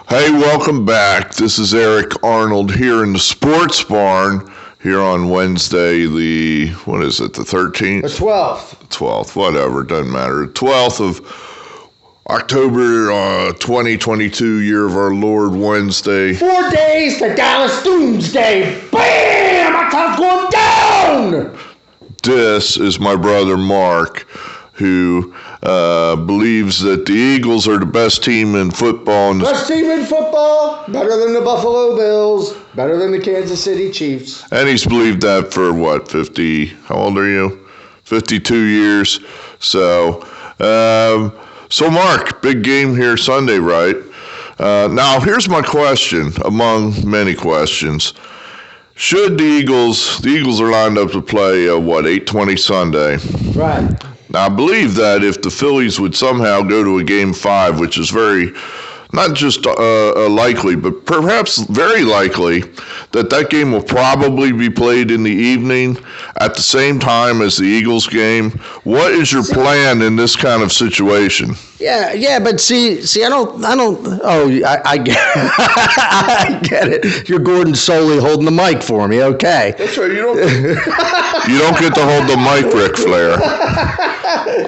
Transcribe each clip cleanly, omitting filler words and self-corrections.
Hey, welcome back. This is Eric Arnold here in the Sports Barn here on Wednesday, the 13th? The 12th. 12th, whatever, doesn't matter. 12th of October 2022, year of our Lord, Wednesday. 4 days to Dallas Doomsday. Bam! My time's going down! This is my brother Mark, who believes that the Eagles are the best team in football. Best team in football, better than the Buffalo Bills, better than the Kansas City Chiefs. And he's believed that for, how old are you? 52 years. So Mark, big game here Sunday, right? Now, here's my question, among many questions. Should the Eagles are lined up to play, 8:20 Sunday? Right. Now, I believe that if the Phillies would somehow go to a Game 5, which is very, not just likely, but perhaps very likely, that game will probably be played in the evening at the same time as the Eagles game. What is your plan in this kind of situation? Yeah, but see, I get I get it. You're Gordon Soley holding the mic for me, okay. That's right, you don't get to hold the mic, Ric Flair.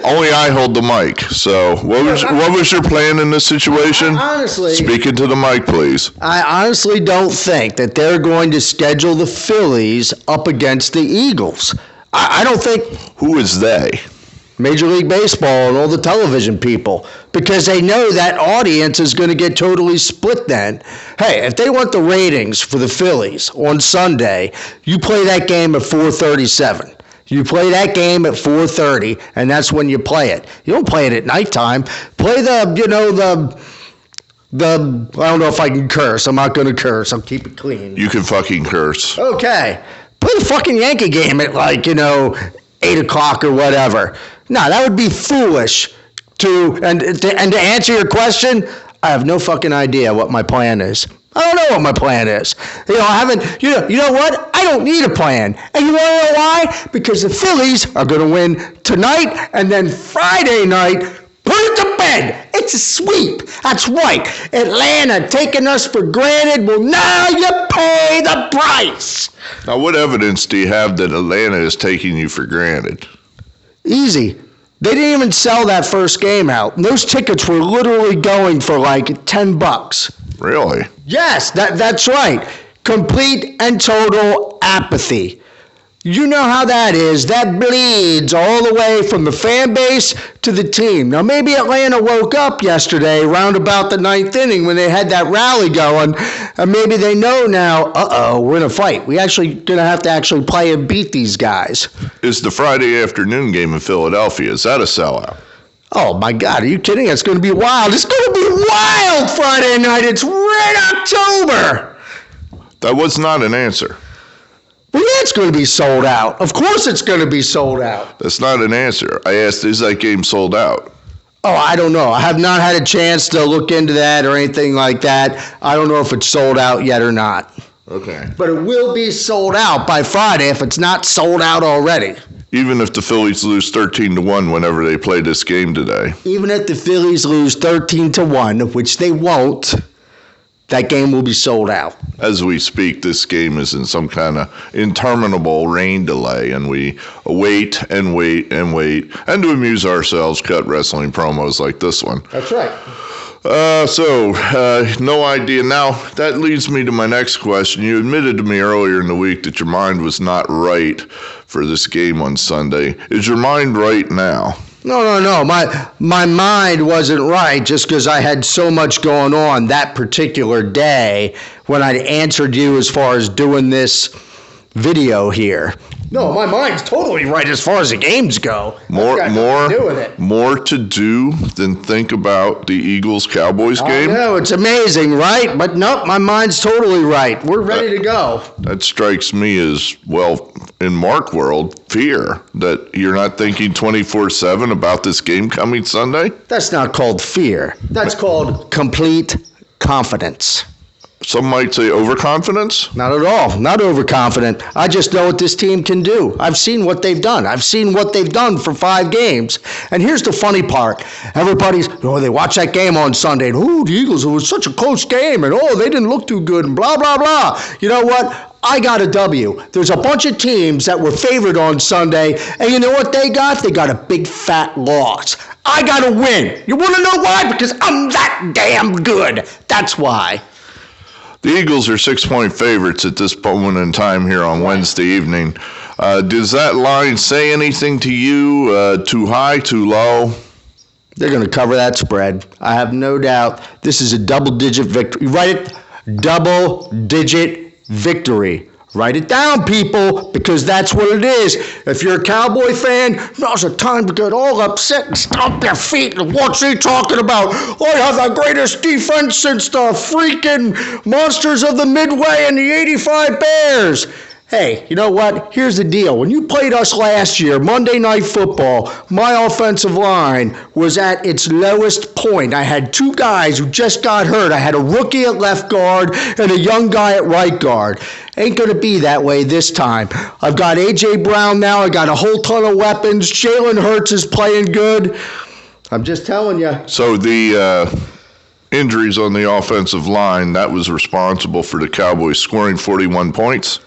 Only I hold the mic. So what was your plan in this situation? Honestly, speaking to the mic, please. I honestly don't think that they're going to schedule the Phillies up against the Eagles. I don't think. Who is they? Major League Baseball and all the television people, because they know that audience is going to get totally split then. Hey, if they want the ratings for the Phillies on Sunday, you play that game at 4:37. You play that game at 4:30, and that's when you play it. You don't play it at nighttime. Play the I don't know if I can curse. I'm not going to curse. I'll keep it clean. You can fucking curse. Okay. Play the fucking Yankee game at 8 o'clock or whatever. No, that would be foolish. And to answer your question, I have no fucking idea what my plan is. I don't know what my plan is. You know what? I don't need a plan. And you want to know why? Because the Phillies are going to win tonight, and then Friday night, put it to bed. It's a sweep. That's right. Atlanta taking us for granted. Well, now you pay the price. Now, what evidence do you have that Atlanta is taking you for granted? Easy. They didn't even sell that first game out. And those tickets were literally going for $10. Really? Yes, that's right. Complete and total apathy. You know how that is. That bleeds all the way from the fan base to the team. Now, maybe Atlanta woke up yesterday around about the ninth inning when they had that rally going, and maybe they know now, we're in a fight. We actually going to have to actually play and beat these guys. Is the Friday afternoon game in Philadelphia, is that a sellout? Oh, my God. Are you kidding? It's going to be wild. It's going to be wild Friday night. It's Red October. That was not an answer. Well, yeah, it's going to be sold out. Of course it's going to be sold out. That's not an answer. I asked, is that game sold out? Oh, I don't know. I have not had a chance to look into that or anything like that. I don't know if it's sold out yet or not. Okay. But it will be sold out by Friday if it's not sold out already. Even if the Phillies lose 13-1 whenever they play this game today. Even if the Phillies lose 13-1, which they won't, that game will be sold out. As we speak, this game is in some kind of interminable rain delay, and we wait and wait and wait, and to amuse ourselves, cut wrestling promos like this one. That's right. No idea. Now, that leads me to my next question. You admitted to me earlier in the week that your mind was not right for this game on Sunday. Is your mind right now? No. My mind wasn't right just because I had so much going on that particular day when I answered you as far as doing this video here. No, my mind's totally right as far as the games go. More to do than think about the Eagles-Cowboys game? I know, it's amazing, right? But nope, my mind's totally right. We're ready to go. That strikes me as, well, in Mark world, fear that you're not thinking 24/7 about this game coming Sunday? That's not called fear. That's called complete confidence. Some might say overconfidence. Not at all. Not overconfident. I just know what this team can do. I've seen what they've done. I've seen what they've done for 5 games. And here's the funny part. Everybody's, they watch that game on Sunday, and, the Eagles, it was such a close game, and, they didn't look too good, and blah, blah, blah. You know what? I got a W. There's a bunch of teams that were favored on Sunday, and you know what they got? They got a big fat loss. I got a win. You want to know why? Because I'm that damn good. That's why. The Eagles are 6-point favorites at this moment in time here on Wednesday evening. Does that line say anything to you? Too high, too low? They're going to cover that spread. I have no doubt. This is a double-digit victory. Write it, double-digit victory. Write it down, people, because that's what it is. If you're a Cowboy fan, now's the time to get all upset and stomp their feet and what's he talking about? I have the greatest defense since the freaking Monsters of the Midway and the 85 Bears. Hey, you know what? Here's the deal. When you played us last year, Monday Night Football, my offensive line was at its lowest point. I had 2 guys who just got hurt. I had a rookie at left guard and a young guy at right guard. Ain't going to be that way this time. I've got A.J. Brown now. I got a whole ton of weapons. Jalen Hurts is playing good. I'm just telling you. So the injuries on the offensive line, that was responsible for the Cowboys scoring 41 points?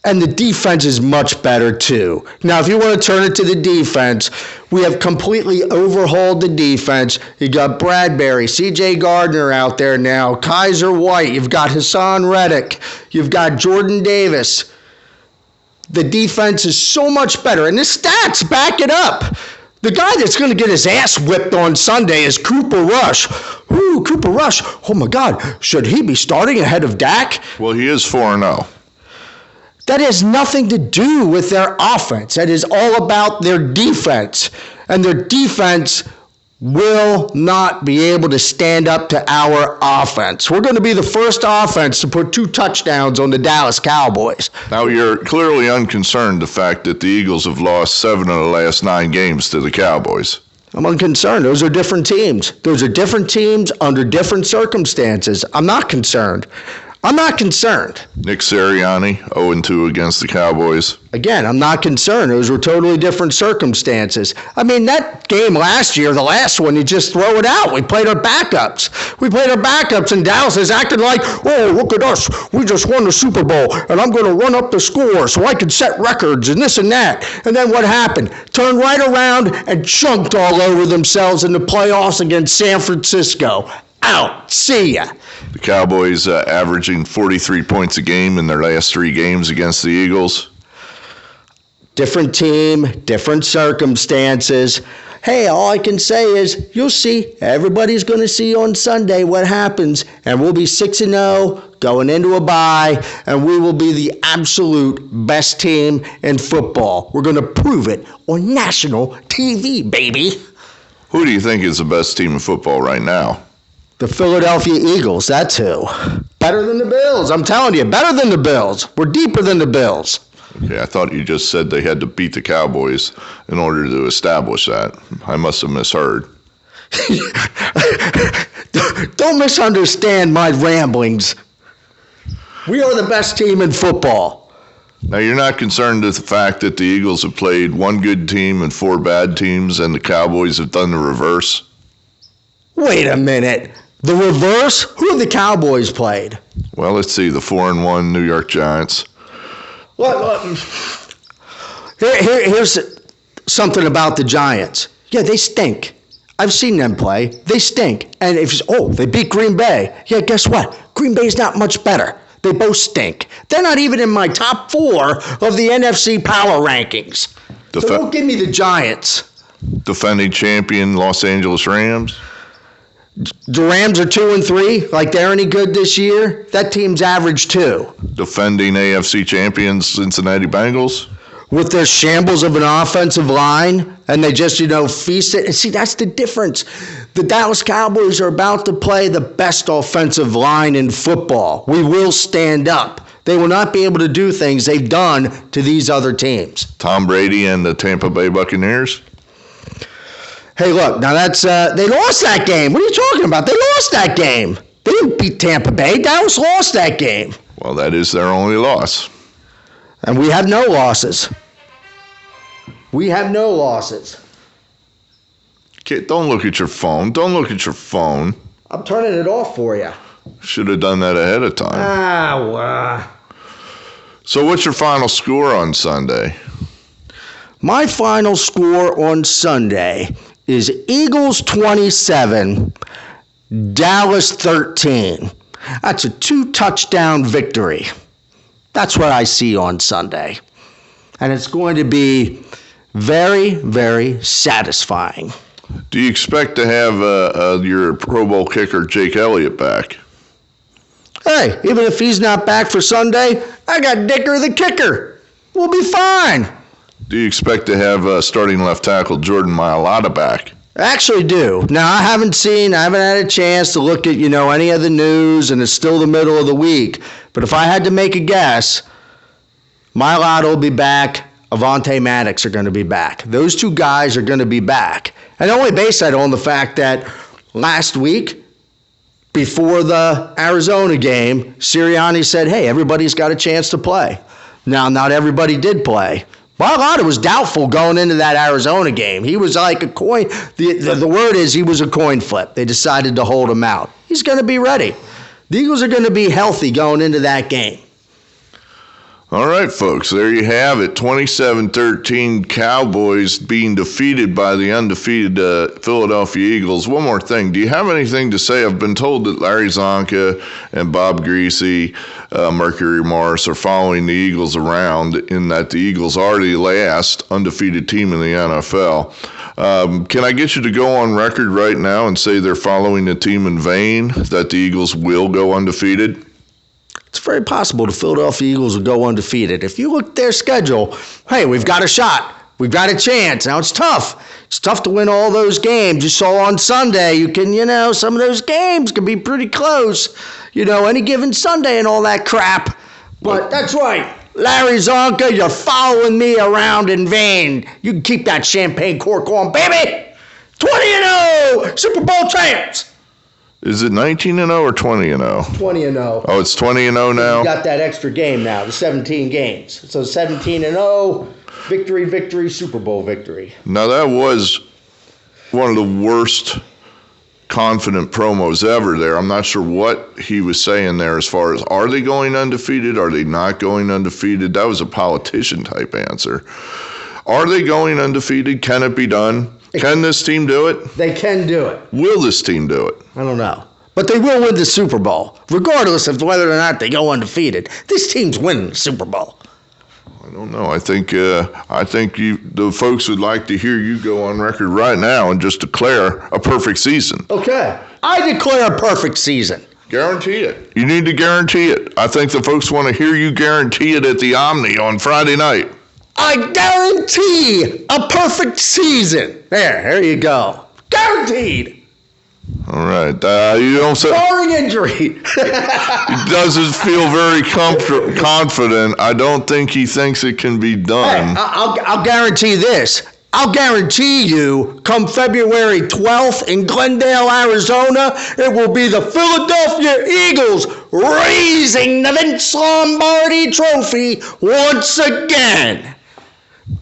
And the defense is much better, too. Now, if you want to turn it to the defense, we have completely overhauled the defense. You got Bradbury, C.J. Gardner out there now, Kaiser White. You've got Hassan Reddick. You've got Jordan Davis. The defense is so much better, and the stats back it up. The guy that's going to get his ass whipped on Sunday is Cooper Rush. Ooh, Cooper Rush. Oh, my God. Should he be starting ahead of Dak? Well, he is 4-0. That has nothing to do with their offense. That is all about their defense. And their defense will not be able to stand up to our offense. We're going to be the first offense to put 2 touchdowns on the Dallas Cowboys. Now, you're clearly unconcerned the fact that the Eagles have lost 7 of the last 9 games to the Cowboys. I'm unconcerned. Those are different teams. Those are different teams under different circumstances. I'm not concerned. I'm not concerned. Nick Sirianni, 0-2 against the Cowboys. Again, I'm not concerned. Those were totally different circumstances. I mean, that game last year, the last one, you just throw it out. We played our backups. And Dallas is acting like, look at us. We just won the Super Bowl, and I'm going to run up the score so I can set records and this and that. And then what happened? Turned right around and chunked all over themselves in the playoffs against San Francisco. Out. See ya. The Cowboys averaging 43 points a game in their last 3 games against the Eagles. Different team, different circumstances. Hey, all I can say is you'll see. Everybody's going to see on Sunday what happens. And we'll be 6-0 going into a bye. And we will be the absolute best team in football. We're going to prove it on national TV, baby. Who do you think is the best team in football right now? The Philadelphia Eagles, that's who. Better than the Bills, I'm telling you, better than the Bills. We're deeper than the Bills. Okay, I thought you just said they had to beat the Cowboys in order to establish that. I must have misheard. Don't misunderstand my ramblings. We are the best team in football. Now, you're not concerned with the fact that the Eagles have played 1 good team and 4 bad teams, and the Cowboys have done the reverse? Wait a minute. The reverse? Who have the Cowboys played? Well, let's see. The 4-1 New York Giants. Here's something about the Giants. Yeah, they stink. I've seen them play. They stink. And they beat Green Bay. Yeah, guess what? Green Bay's not much better. They both stink. They're not even in my top 4 of the NFC power rankings. So don't give me the Giants. Defending champion Los Angeles Rams. The Rams are 2-3. Like they're any good this year? That team's average 2. Defending AFC champions Cincinnati Bengals. With their shambles of an offensive line, and they just, feast it. And see, that's the difference. The Dallas Cowboys are about to play the best offensive line in football. We will stand up. They will not be able to do things they've done to these other teams. Tom Brady and the Tampa Bay Buccaneers. Hey, look, now that's they lost that game. What are you talking about? They lost that game. They didn't beat Tampa Bay. Dallas lost that game. Well, that is their only loss. And we have no losses. We have no losses. Kid, don't look at your phone. Don't look at your phone. I'm turning it off for you. Should have done that ahead of time. So what's your final score on Sunday? My final score on Sunday is Eagles 27, Dallas 13. That's a 2-touchdown victory. That's what I see on Sunday. And it's going to be very, very satisfying. Do you expect to have your Pro Bowl kicker, Jake Elliott, back? Hey, even if he's not back for Sunday, I got Dicker the kicker. We'll be fine. Do you expect to have starting left tackle Jordan Mailata back? I actually do. Now, I haven't had a chance to look at, any of the news, and it's still the middle of the week. But if I had to make a guess, Mailata will be back. Avonte Maddox are going to be back. Those two guys are going to be back. And I only base that on the fact that last week, before the Arizona game, Sirianni said, hey, everybody's got a chance to play. Now, not everybody did play. Mailata was doubtful going into that Arizona game. He was like a coin. The word is he was a coin flip. They decided to hold him out. He's going to be ready. The Eagles are going to be healthy going into that game. All right, folks, there you have it. 27-13 Cowboys being defeated by the undefeated Philadelphia Eagles. One more thing. Do you have anything to say? I've been told that Larry Zonka and Bob Greasy, Mercury Morris are following the Eagles around in that the Eagles are the last undefeated team in the NFL. Can I get you to go on record right now and say they're following the team in vain, that the Eagles will go undefeated? It's very possible the Philadelphia Eagles will go undefeated. If you look at their schedule, hey, we've got a shot. We've got a chance. Now, it's tough. It's tough to win all those games. You saw on Sunday, you can, some of those games can be pretty close. Any given Sunday and all that crap. But that's right. Larry Zonka, you're following me around in vain. You can keep that champagne cork on, baby. 20-0, Super Bowl champs. Is it 19-0 or 20-0? 20-0. Oh, it's 20-0 now? You got that extra game now, the 17 games. So 17-0, victory, Super Bowl victory. Now, that was one of the worst confident promos ever there. I'm not sure what he was saying there as far as, are they going undefeated? Are they not going undefeated? That was a politician-type answer. Are they going undefeated? Can it be done? Can this team do it? They can do it. Will this team do it? I don't know. But they will win the Super Bowl, regardless of whether or not they go undefeated. This team's winning the Super Bowl. I don't know. I think the folks would like to hear you go on record right now and just declare a perfect season. Okay. I declare a perfect season. Guarantee it. You need to guarantee it. I think the folks want to hear you guarantee it at the Omni on Friday night. I guarantee a perfect season. There you go. Guaranteed. All right. You don't say. Barring injury. He doesn't feel very confident. I don't think he thinks it can be done. Hey, I'll guarantee this. I'll guarantee you, come February 12th in Glendale, Arizona, it will be the Philadelphia Eagles raising the Vince Lombardi Trophy once again.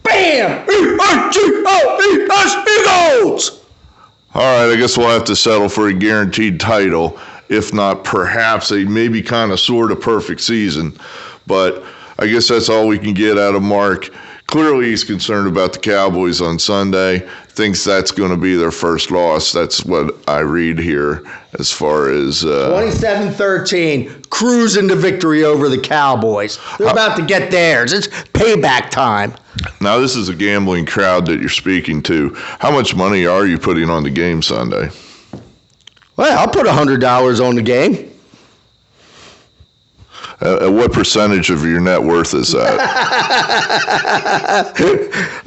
Bam! E-I-G-L-E-S Eagles! All right, I guess we'll have to settle for a guaranteed title, if not perhaps a maybe kind of sort of perfect season. But I guess that's all we can get out of Mark. Clearly, he's concerned about the Cowboys on Sunday, thinks that's going to be their first loss. That's what I read here as far as 27-13, cruising to victory over the Cowboys. They're about to get theirs. It's payback time. Now, this is a gambling crowd that you're speaking to. How much money are you putting on the game Sunday? Well, I'll put $100 on the game. What percentage of your net worth is that?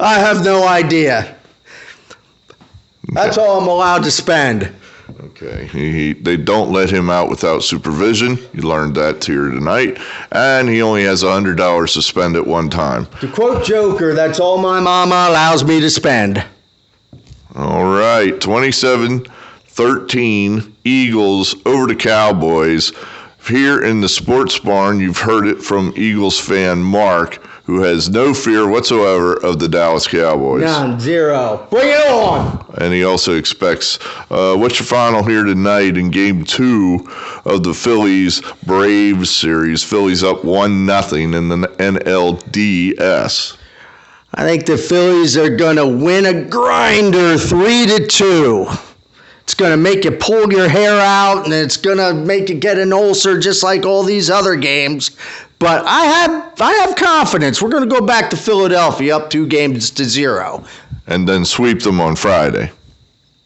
I have no idea. That's all I'm allowed to spend. Okay. They don't let him out without supervision. You learned that here tonight. And he only has $100 to spend at one time. To quote Joker, that's all my mama allows me to spend. All right. 27-13 13, Eagles over the Cowboys. Here in the Sports Barn, you've heard it from Eagles fan Mark, who has no fear whatsoever of the Dallas Cowboys. None, zero. Bring it on. And he also expects, what's your final here tonight in Game 2 of the Phillies-Braves series? Phillies up 1-0 in the NLDS. I think the Phillies are going to win a grinder 3-2. It's going to make you pull your hair out, and it's going to make you get an ulcer just like all these other games. But I have confidence. We're going to go back to Philadelphia up 2-0. And then sweep them on Friday.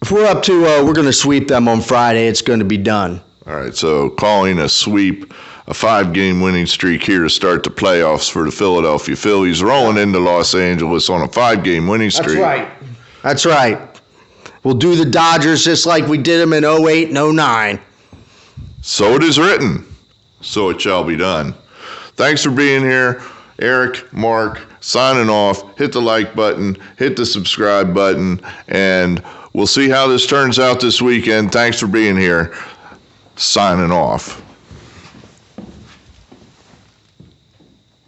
If we're up to, we're going to sweep them on Friday. It's going to be done. All right, so calling a sweep, a 5-game winning streak here to start the playoffs for the Philadelphia Phillies, rolling into Los Angeles on a 5-game winning streak. That's right. We'll do the Dodgers just like we did them in 08 and 09. So it is written. So it shall be done. Thanks for being here. Eric, Mark, signing off. Hit the like button. Hit the subscribe button. And we'll see how this turns out this weekend. Thanks for being here. Signing off.